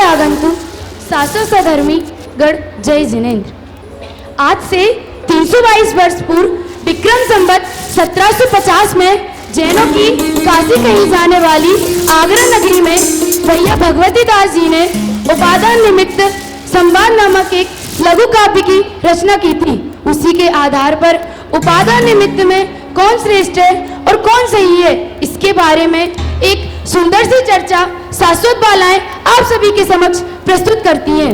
आगंतुक शासक सधर्मी गण जय जिनेन्द्र। आज से 322 वर्ष पूर्व विक्रम संवत 1750 में जैनों की काशी कही जाने वाली आगरा नगरी में भैया भगवती दास जी ने उपादान निमित्त संवाद नामक एक लघु काव्य की रचना की थी। उसी के आधार पर उपादान निमित्त में कौन श्रेष्ठ है और कौन सही है, इसके बारे में एक सुंदर सी चर्चा शाश्वत बालाएं आप सभी के समक्ष प्रस्तुत करती हैं।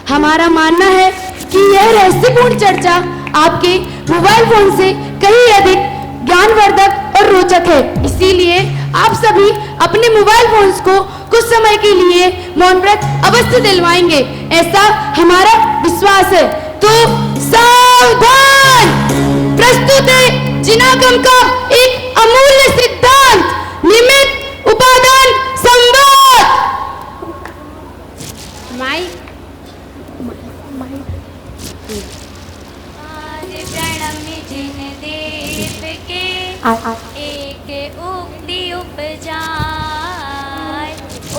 हमारा मानना है कि यह रहस्यपूर्ण चर्चा आपके मोबाइल फोन से कहीं अधिक ज्ञानवर्धक और रोचक है, इसीलिए आप सभी अपने मोबाइल फोन्स को कुछ समय के लिए मौन व्रत अवश्य दिलवाएंगे, ऐसा हमारा विश्वास है। तो सावधान, प्रस्तुत है जिनागम का एक अमूल्य सिद्धांत, निमित्त उपादान संवाद। एक उक्ति उपजाय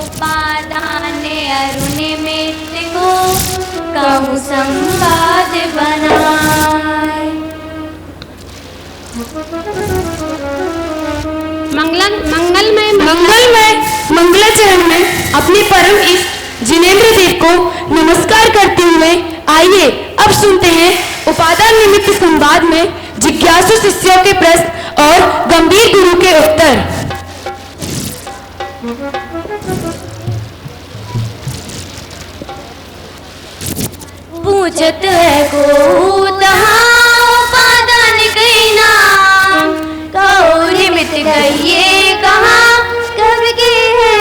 उपादान अरु निमित्त को कहूँ संवाद बनाए। मंगलाचरण में अपने परम इष्ट जिनेन्द्र देव को नमस्कार करते हुए आइए अब सुनते हैं उपादान निमित्त संवाद में जिज्ञासु शिष्यों के प्रश्न और गंभीर गुरु के उत्तर। पूछत है को उपादान कई नाम, कहो निमित्त कहिए कहाँ कब के है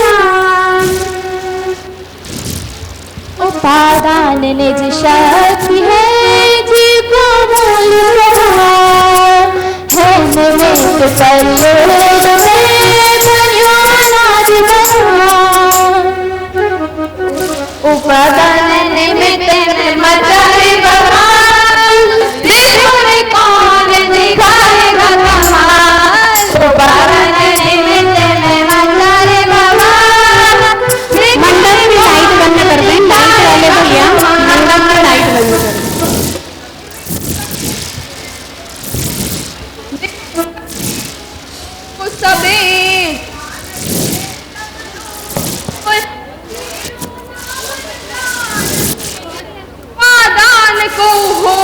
काम। उपादान निज शक्ति है जी को मूल है, निमित्त प्रयोग में बन्यो अनाज उपादान निमित्त में मचाए बवाल, देखो रे कौन दिखाएगा कमाल। उपादान निमित्त में मचाए बवाल, मंडप में लाइट बंद कर दें, लाइट वाले भैया मंडप में लाइट बंद कर दें। उपादान को हो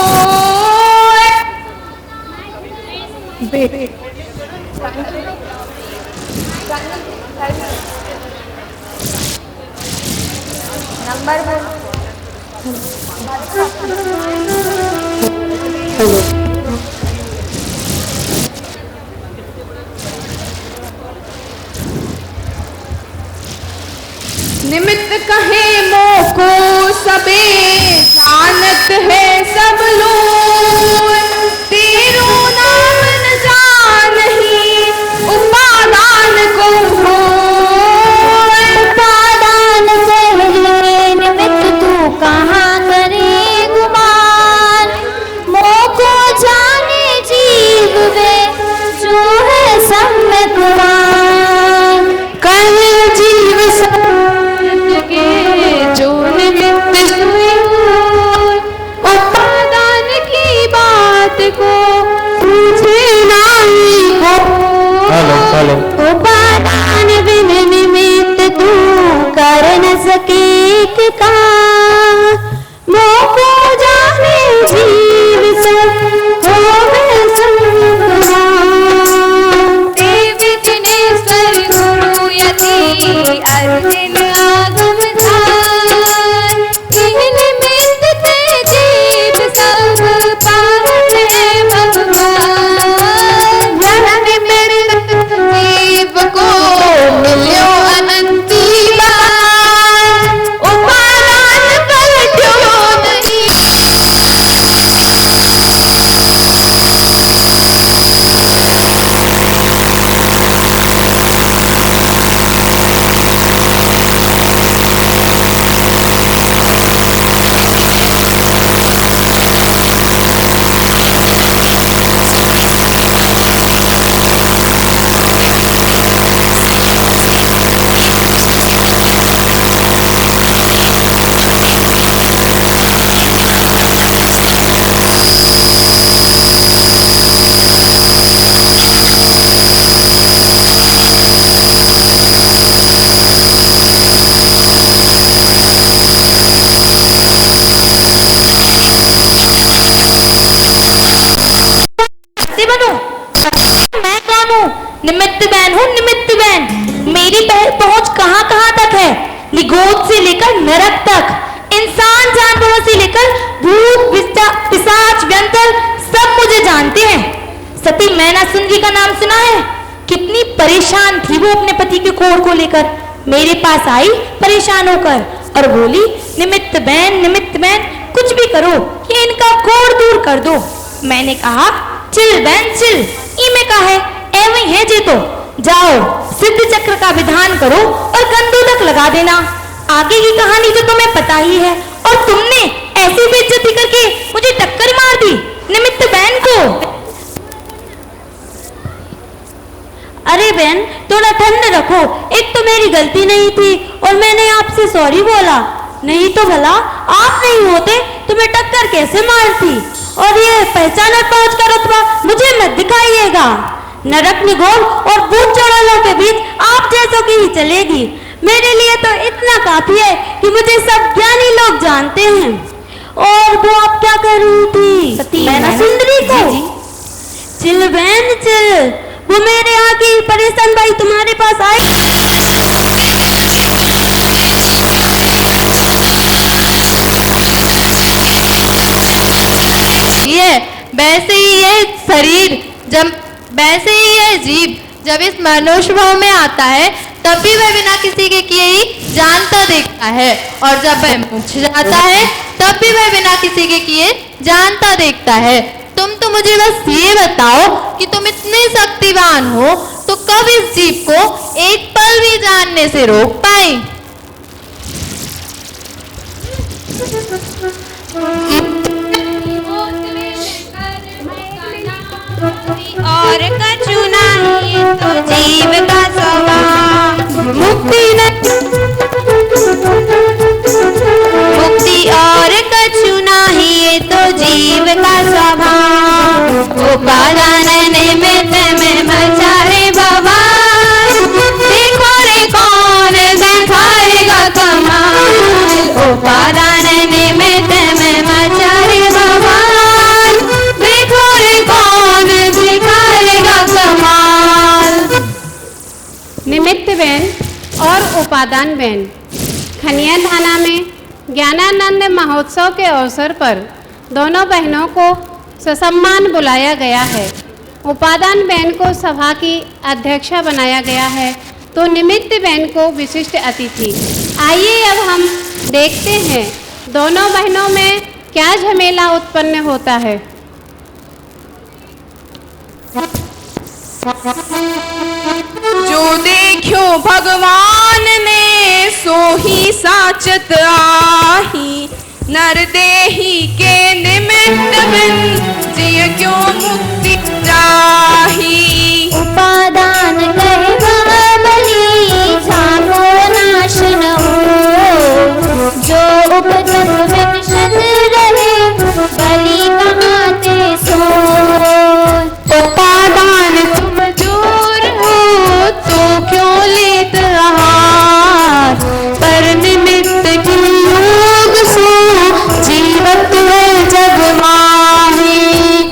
निमित्त कहे मोको सबे जानत है सब लोग, तेरो नाम न जानही उपादान को हो। उपादान पहले निमित्त तू कहाँ करे गुमान, मोको जाने जीव वे जो है सम्यक गुमान। कल जीव के जो निमित्त हुए उपादान निमित्त बहन हूँ, निमित्त बहन। मेरी पहुंच कहाँ कहाँ तक है, निगोद से लेकर नरक तक, इंसान जानवरों से लेकर भूत पिशाच व्यंतर सब मुझे जानते हैं। सती मैना सुंदरी का नाम सुना है? कितनी परेशान थी वो अपने पति के कोढ़ को लेकर, मेरे पास आई परेशान होकर और बोली, निमित्त बहन कुछ भी करो, ये इनका कोढ़ दूर कर दो। मैंने कहा, चिल बहन चिल, इमे का है, एवं है जे तो जाओ सिद्ध चक्र का विधान करो और गंदोदक लगा देना। आगे की कहानी तो तुम्हें पता ही है, और तुमने ऐसी बेइज्जती करके मुझे टक्कर मार दी निमित्त बहन को। अरे बहन थोड़ा ठंड रखो, एक तो मेरी गलती नहीं थी और मैंने आपसे सॉरी बोला, नहीं तो भला आप नहीं होते तो मैं टक्कर कैसे मारती। और ये पहचान पहुंच कर रुतबा मुझे मत दिखाइएगा, नरक निगोर और भूत चौड़ालों के बीच आप जैसों की ही चलेगी। मेरे लिए तो इतना काफी है कि मुझे सब ज्ञानी लोग जानते हैं। और वो आप क्या कर रही थी? मैना सुंदरी को? चिल बहन चिल, वो मेरे यहाँ की परेशान भाई तुम्हारे पास आई। ये वैसे ही ये शरीर वैसे ही ये जीव जब इस मनुष्य भाव में आता है तब भी वह बिना किसी के किए ही जानता देखता है, और जब वह मोक्ष जाता है तब भी वह बिना किसी के किए जानता देखता है। तुम तो मुझे बस ये बताओ कि तुम इतने शक्तिवान हो तो कब इस जीव को एक पल भी जानने से रोक पाई? और कछु नहीं तो जीव का स्वभाव, मुक्ति और कछु नहीं तो जीव का स्वभाव, उपादान निमित्त में मचा रे बवाल, देखो रे कौन दिखाएगा कमाल, उपादान निमित्त में मचा रे बवाल, देखो रे कौन दिखाएगा कमाल। निमित्त बहन और उपादान बहन। खनिया थाना में ज्ञानानंद महोत्सव के अवसर पर दोनों बहनों को ससम्मान बुलाया गया है। उपादान बहन को सभा की अध्यक्षा बनाया गया है तो निमित्त बहन को विशिष्ट अतिथि। आइए अब हम देखते हैं दोनों बहनों में क्या झमेला उत्पन्न होता है। जो देखो भगवान ने सो ही साचत आही, नर देही के निमित्त बिन जिय क्यों मुक्ति चाही। उपादान कहे बली छानो नाश न हो, जो उपद्रव बिन शत रहे बलि कहाँ ते सो। उपादान तुम दूर हो तो क्यों लेत आहार, पर निमित्त की योग सो जीवत है जग माही।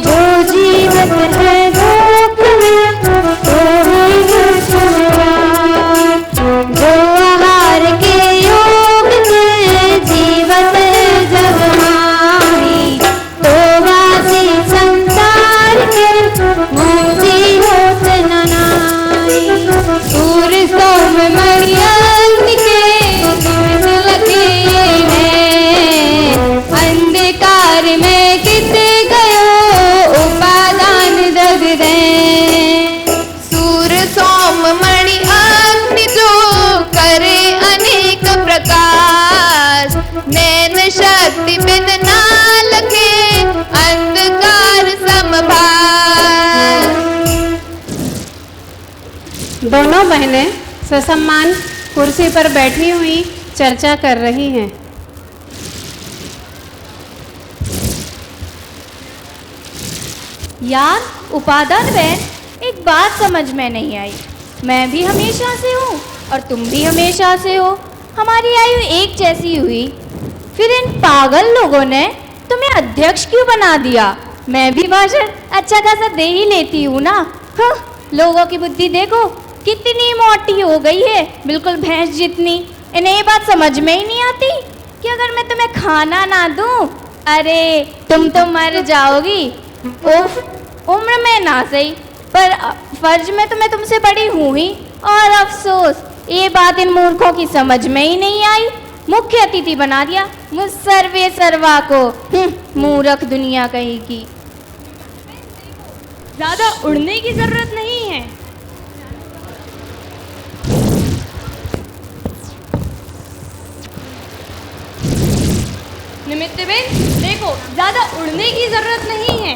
जो जीवत है लोक में तो है सुरार, जो आहार के योग से जीवत है जग माही, तो वासी संसार के मुक्ति होत न नाई। सूर्य सोम मणि अग्नि के निमित्त लगे हैं, अंधकार में कित गयो उपादान दग दे। सूर्य सोम मणि अग्नि जो करे अनेक प्रकाश, नैन शक्ति बिन ना लगे अंधकार समभार। दोनों बहनें ससम्मान कुर्सी पर बैठी हुई चर्चा कर रही हैं। यार उपादान बहन, एक बात समझ में नहीं आई। मैं भी हमेशा से हूँ और तुम भी हमेशा से हो, हमारी आयु एक जैसी हुई, फिर इन पागल लोगों ने तुम्हें अध्यक्ष क्यों बना दिया? मैं भी भाषण अच्छा खासा दे ही लेती हूँ ना। लोगों की बुद्धि देखो कितनी मोटी हो गई है, बिल्कुल भैंस जितनी। इन्हें ये बात समझ में ही नहीं आती कि अगर मैं तुम्हें खाना ना दूं, अरे तुम तो मर जाओगी। उफ, उम्र में ना सही पर फर्ज में तो मैं तुमसे बड़ी हूँ ही। और अफसोस ये बात इन मूर्खों की समझ में ही नहीं आई। मुख्य अतिथि बना दिया मुझ सर्वे सर्वा को। मूर्ख दुनिया कहीं की। ज्यादा उड़ने की जरूरत नहीं है। निमित्त बेन देखो, ज्यादा उड़ने की जरूरत नहीं है।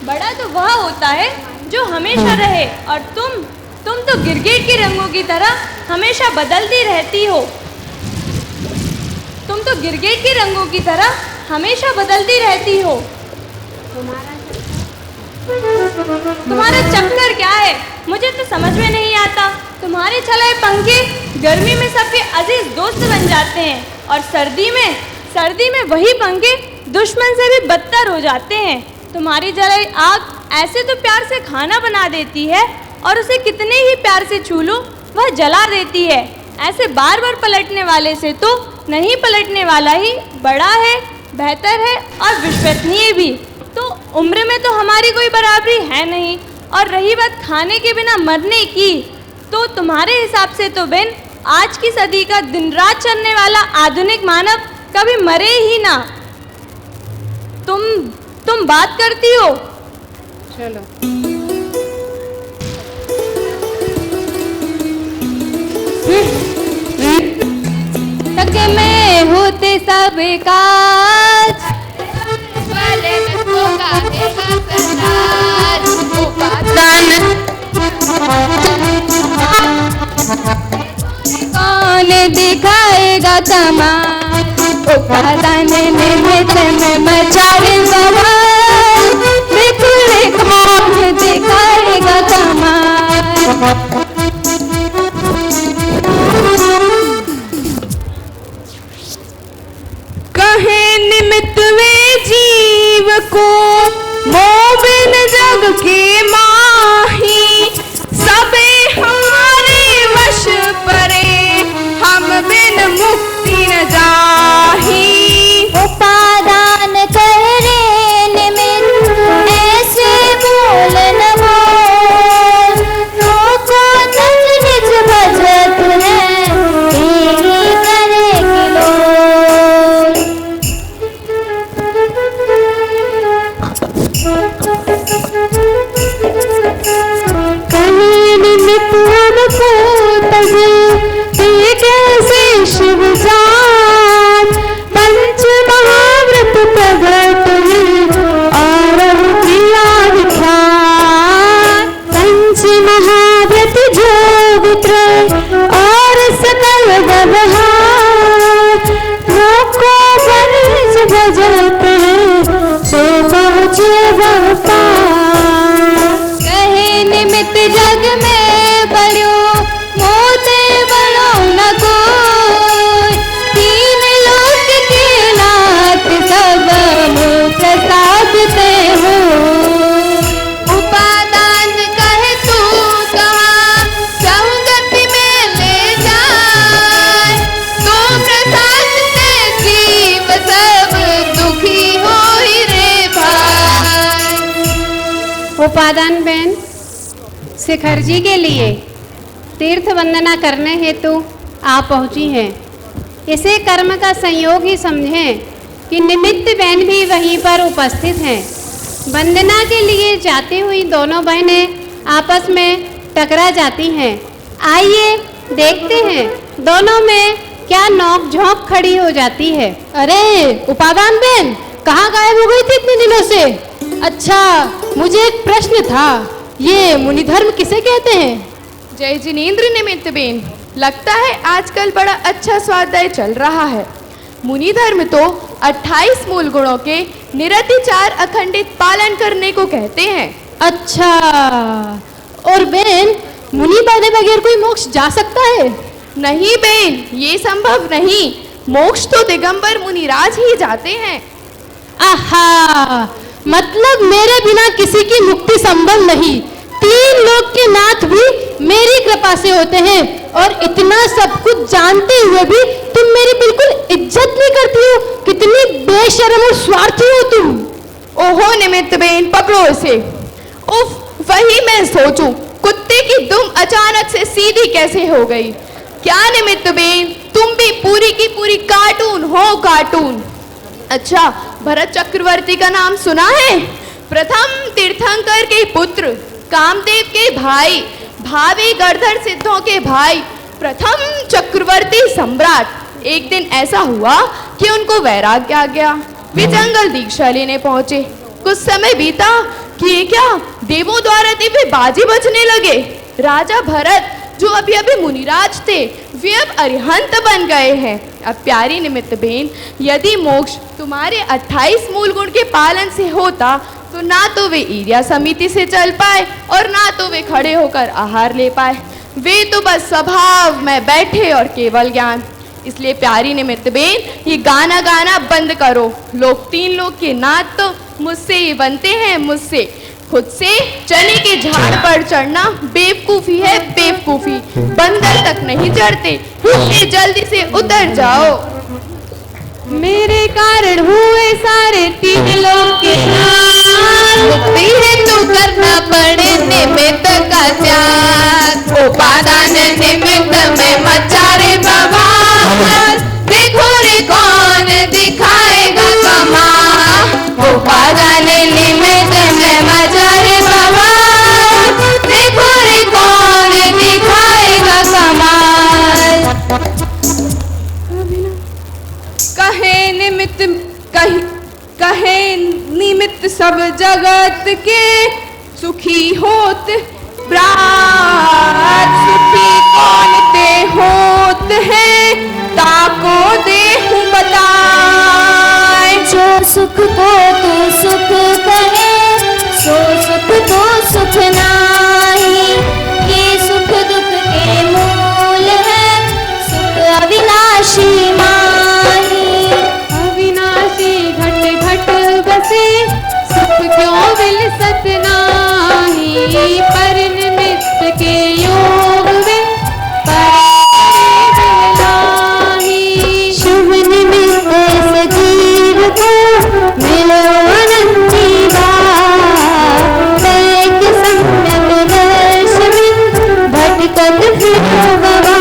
बड़ा तो वह होता है जो हमेशा रहे, और तुम तो गिरगिट के रंगों की तरह हमेशा बदलती रहती हो। तुम तो गिरगिट के रंगों की तरह हमेशा बदलती रहती हो। तुम्हारा चक्कर क्या है, मुझे तो समझ में नहीं आता। तुम्हारे चलाए पंखे गर्मी में सबके अजीज दोस्त बन जाते हैं, और सर्दी में वही पंखे दुश्मन से भी बदतर हो जाते हैं। तुम्हारी जलाई आग ऐसे तो प्यार से खाना बना देती है, और उसे कितने ही प्यार से छू लो वह जला देती है। ऐसे बार बार पलटने वाले से तो नहीं पलटने वाला ही बड़ा है, बेहतर है और विश्वसनीय भी। तो उम्र में तो हमारी कोई बराबरी है नहीं, और रही बात खाने के बिना मरने की, तो तुम्हारे हिसाब से तो बेन आज की सदी का दिन रात चलने वाला आधुनिक मानव कभी मरे ही ना। तुम बात करती हो। चलो तक में होते सब काज, कौन दिखाएगा कमाल, उपादान निमित्त में मचाए बवाल, बिल्कुल कौन दिखाएगा कमाल। कहे निमित्त वे जीव को मोह बिन जग के माही, सबे हमारे वश परे, हम बिन मुक्ति न जाही। उपादान करे निमित्त ऐसे बोल न बोल, रोको निज निज भजत है, तेरी करे किलोल। कहीं निमित्त हमको तजे ते कैसे शिव जान, पंच महाव्रत प्रगट और क्रिया विख्यात। पंच महाव्रत जोगित्र और सकल व्यवहार, रोको वर्ष भजत तो पहुँचे वह पार। कहे निमित्त जग में बड़ो मोते बड़ो न कोई, तीन लोक के नाथ सब मुख साधते हो। उपादान कहे तू कहाँ संगति में ले जाए, तो प्रसाद से जीव सब दुखी हो ही रे भाई। उपादान बेन शिखर जी के लिए तीर्थ वंदना करने हेतु आ पहुंची हैं। इसे कर्म का संयोग ही समझें कि निमित्त बहन भी वहीं पर उपस्थित हैं। वंदना के लिए जाती हुई दोनों बहनें आपस में टकरा जाती हैं। आइए देखते हैं दोनों में क्या नोक झोंक खड़ी हो जाती है। अरे उपादान बहन, कहाँ गायब हो गई थी इतने दिनों से? अच्छा, मुझे एक प्रश्न था, ये मुनि धर्म किसे कहते हैं? जय जिनेंद्र निमित्त बेन, लगता है आजकल बड़ा अच्छा स्वाध्याय चल रहा है। मुनि धर्म तो 28 मूल गुणों के निरतिचार अखंडित पालन करने को कहते हैं। अच्छा, और बेन मुनि बने बगैर कोई मोक्ष जा सकता है? नहीं बेन, ये संभव नहीं। मोक्ष तो दिगंबर मुनिराज ही जाते हैं। आहा, मतलब मेरे बिना किसी की मुक्ति संभव नहीं। तीन लोग के नाथ भी मेरी कृपा से होते हैं, और इतना सब कुछ जानते हुए भी तुम मेरी बिल्कुल इज्जत नहीं करती हो। कितनी बेशर्म और स्वार्थी हो तुम। ओहो निमित्त बेन, पकड़ो इसे। उफ, वही मैं सोचूं, कुत्ते की दुम अचानक से सीधी कैसे हो गई। क्या निमित्त बेन, तुम भी पूरी की पूरी कार्टून हो, कार्टून। अच्छा, भरत चक्रवर्ती का नाम सुना है? प्रथम तीर्थंकर के पुत्र, कामदेव के भाई, भावी गणधर सिद्धों के भाई, प्रथम चक्रवर्ती सम्राट। एक दिन ऐसा हुआ कि उनको वैराग्य आ गया। वे जंगल दीक्षा लेने पहुंचे। कुछ समय बीता कि ये क्या, देवों द्वारा दिव्य बाजी बजने लगे। राजा भरत जो अभी अभी मुनिराज थे, वे अब अरिहंत बन गए हैं। अब प्यारी निमित्त बेन, यदि मोक्ष तुम्हारे 28 मूल गुण के पालन से होता तो ना तो वे ईर्या समिति से चल पाए और ना तो वे खड़े होकर आहार ले पाए। वे तो बस स्वभाव में बैठे और केवल ज्ञान। इसलिए प्यारी निमित्त बेन, ये गाना गाना बंद करो। लोग तीन लोग के नाथ तो मुझसे ही बनते हैं, मुझसे। खुद से चने के झाड़ पर चढ़ना बेवकूफी है, बेवकूफी। बंदर तक नहीं चढ़ते, इसलिए जल्दी से उतर जाओ। मेरे कारण हुए सारे तीन लोग के नाथ, मुक्ति हेतु करना पड़े निमित्त का त्याग। उपादान निमित्त में मचा रे बवाल, देखो रे कौन दिखाएगा कमाल। उपादान निमित्त में मचा रे बवाल, देखो रे कौन दिखाएगा कमाल। कहे निमित्त सब जगत के सुखी होत प्रात। सुखी कौन ते होत है, ताको देहु बताए। जो सुख को तो सुख कहे, सो सुख तो सुख नाही। ये सुख दुख के मूल है, सुख अविनाशी माही। अविनाशी घट घट बसे, सुख क्यों विलसत नाही। पर निमित्त के योग में परे नाही। शुभ निमित्त सजीव को मिलो अनंती बात। एक सम्यक दर्श में भटकत फिरो गवा।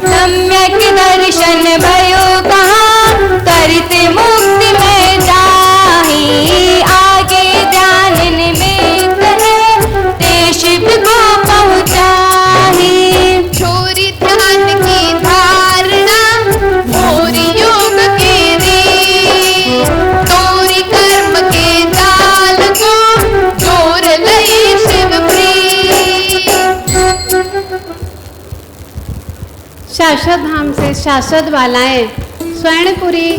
सम्यक दर्शन भयो कहाँ, करते मुक्ति में जाही। आगे ध्यान निमित्त है, ते शिव को पहुँचाही। छोरी ध्यान की धारणा, मोरी योग के रीत। तोरी कर्म के जाल को, जोर लई शिव प्रीत। शाश्वत धाम से शाश्वत बालाएं स्वर्णपुरी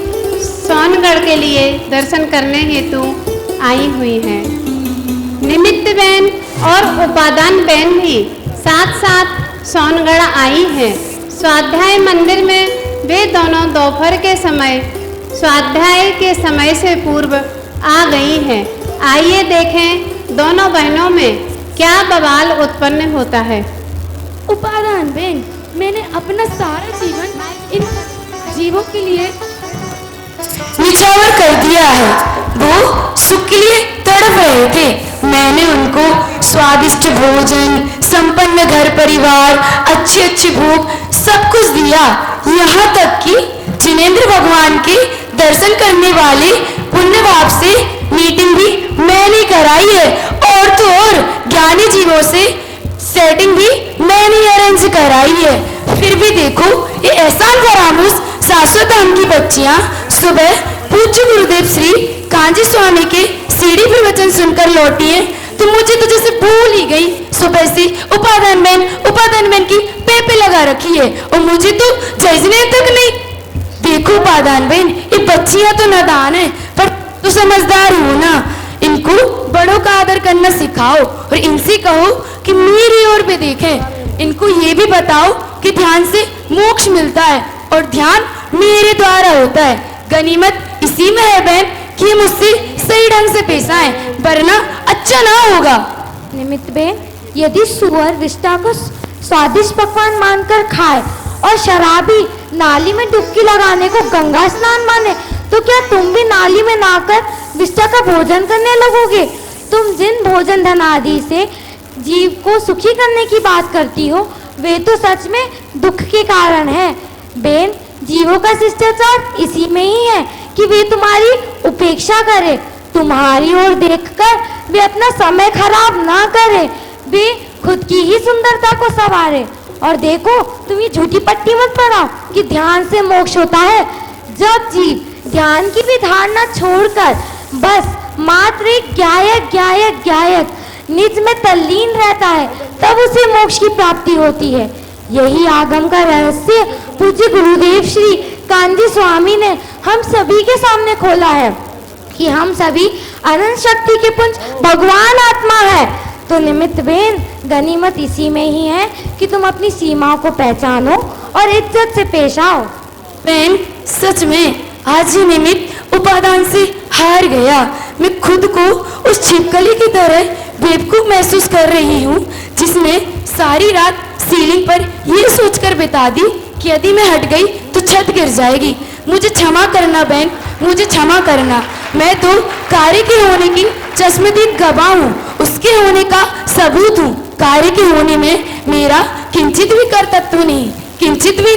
सोनगढ़ के लिए दर्शन करने हेतु आई हुई हैं। निमित्त बहन और उपादान बहन भी साथ साथ सोनगढ़ आई हैं। स्वाध्याय मंदिर में वे दोनों दोपहर के समय स्वाध्याय के समय से पूर्व आ गई हैं। आइए देखें दोनों बहनों में क्या बवाल उत्पन्न होता है। उपादान बेन, मैंने अपना सारा जीवन इन जीवों के लिए निछावर कर दिया है। वो सुख के लिए तड़प रहे थे। मैंने उनको स्वादिष्ट भोजन, संपन्न घर परिवार, अच्छी अच्छी भोग सब कुछ दिया। यहाँ तक कि जिनेंद्र भगवान के दर्शन करने वाले पुण्य भाव से मीटिंग भी मैंने कराई है। और तो और ज्ञानी जीवों से सेटिंग भी मैंने अरेंज कराई है। फिर भी देखो, ये एहसान फरामोश शाश्वत धाम की बच्चियां सुबह पूज्य गुरुदेव श्री कांजी स्वामी के सीढ़ी पर वचन सुनकर लौटी है, तो मुझे तो जैसे भूल ही गई। सुबह से उपादान बहन की पेपे लगा रखी है और मुझे तो जजने तक नहीं। देखो उपादान बहन, ये बच्चियां तो नादान है पर तो समझदार हो ना। इनको बड़ों का आदर करना सिखाओ और इनसे कहो कि मेरी ओर भी देखें। इनको ये भी बताओ कि ध्यान से मोक्ष मिलता है और ध्यान मेरे द्वारा होता है। गनीमत इसी में है बहन कि मुझसे सही ढंग से पेश आए, वरना अच्छा ना होगा। निमित्त बेन, यदि सुअर विष्टा को स्वादिष्ट पकवान मानकर खाए और शराबी नाली में डुबकी लगाने को गंगा स्नान माने, तो क्या तुम भी नाली में नहाकर विष्टा का भोजन करने लगोगे? तुम जिन भोजन धन आदि से जीव को सुखी करने की बात करती हो, वे तो सच में दुख के कारण है। बेन, जीवों का शिष्टाचार इसी में ही है कि वे तुम्हारी उपेक्षा करें, तुम्हारी ओर देखकर वे अपना समय खराब ना करें, वे खुद की ही सुंदरता को संवारे। और देखो, तुम ये झूठी पट्टी मत पड़ाओ कि ध्यान से मोक्ष होता है। जब जीव ध्यान की भी धारणा छोड़कर बस मात्र एक गायक निज में तल्लीन रहता है, तब उसे मोक्ष की प्राप्ति होती है। यही आगम का रहस्य पूज्य गुरुदेव श्री कांजी स्वामी ने हम सभी के सामने खोला है कि हम सभी अनंत शक्ति के पुंज भगवान आत्मा है। तो निमित्त बेन, गनीमत इसी में ही है कि तुम अपनी सीमाओं को पहचानो और इज्जत से पेश आओ। बहन, सच में आज ही निमित्त उपादान से हार गया। मैं खुद को उस छिपकली की तरह बेवकूफ महसूस कर रही हूँ जिसने सारी रात सीलिंग पर ये सोचकर बिता दी कि यदि मैं हट गई तो छत गिर जाएगी। मुझे क्षमा करना बहन, मुझे क्षमा करना। मैं तो कार्य के होने की चश्मदीद गवाह हूँ, उसके होने का सबूत हूँ। कार्य के होने में मेरा किंचित भी कर्तव्य नहीं, किंचित भी।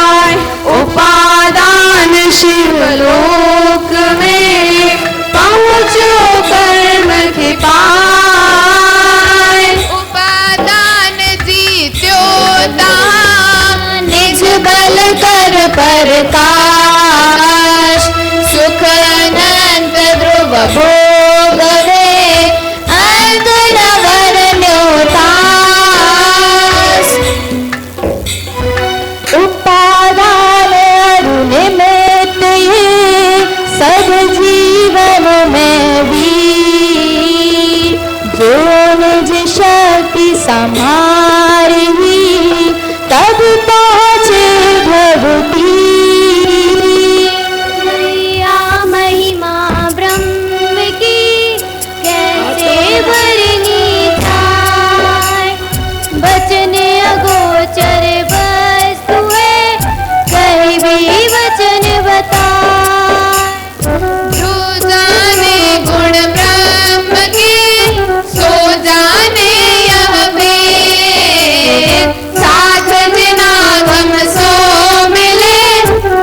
उपादान शिवलोक में पहुँचो कर्म के पाए, उपादान जीत्यो दान, निज बल कर प्रकाश, सुख अनंत ध्रुव भोग रे, अंत नवर न्योतास। उपादान निमित्त ये सब जीवन में वीर, जो निज शक्ति संहारी तब पहुँचे भगवती। महिमा ब्रह्म की कैसे वर्णित जाए, वचन अगोचर वस्तु है, कहीं भी वचन बताए। जो जाने गुण ब्रह्म के, सो जाने यह वेद, साथ जिनागम सो मिले,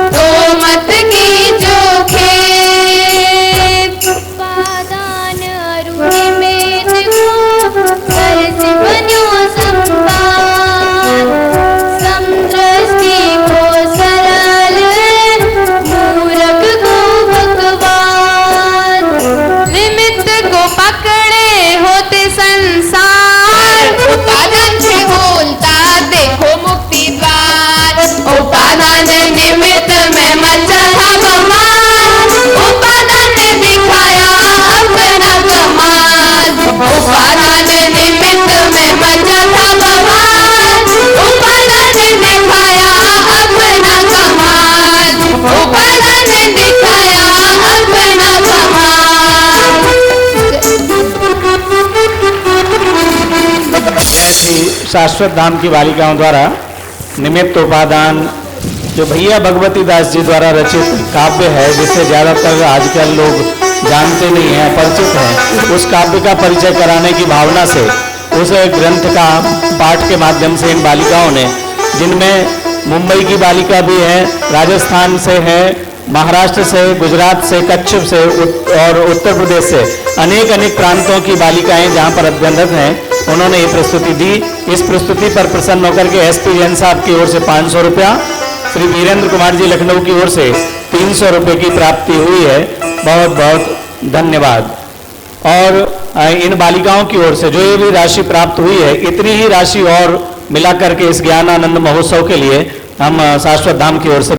तो मत की जो खेत। उपादान अरुणिमेत को सरस बन्यो संपाद, समदृष्टि को सरल मूरख को भगवान। निमित्त को पकड़े होते संसार, उपादान से बोलता देखो मुक्ति द्वार। उपादान निमित्त में मचा था बवाल, उपादान ने दिखाया अपना कमाल। उपादान निमित्त में मचा था बवाल, उपादान ने दिखाया अपना कमाल। उपादान ने दिखाया अपना कमाल। ऐसी शाश्वत धाम की बालिकाओं द्वारा निमित्त उपादान जो भैया भगवती दास जी द्वारा रचित काव्य है, जिसे ज़्यादातर आजकल लोग जानते नहीं हैं, परिचित हैं, उस काव्य का परिचय कराने की भावना से उस ग्रंथ का पाठ के माध्यम से इन बालिकाओं ने, जिनमें मुंबई की बालिका भी है, राजस्थान से है, महाराष्ट्र से, गुजरात से, कच्छ से और उत्तर प्रदेश से अनेक प्रांतों की बालिकाएं जहां पर अध्ययनरत हैं, उन्होंने ये प्रस्तुति दी। इस प्रस्तुति पर प्रसन्न होकर के SP जैन साहब की ओर से 500 रुपया, श्री वीरेंद्र कुमार जी लखनऊ की ओर से 300 रुपये की प्राप्ति हुई है। बहुत बहुत धन्यवाद। और इन बालिकाओं की ओर से जो ये भी राशि प्राप्त हुई है, इतनी ही राशि और मिला करके इस ज्ञानानंद महोत्सव के लिए हम शाश्वत धाम की ओर से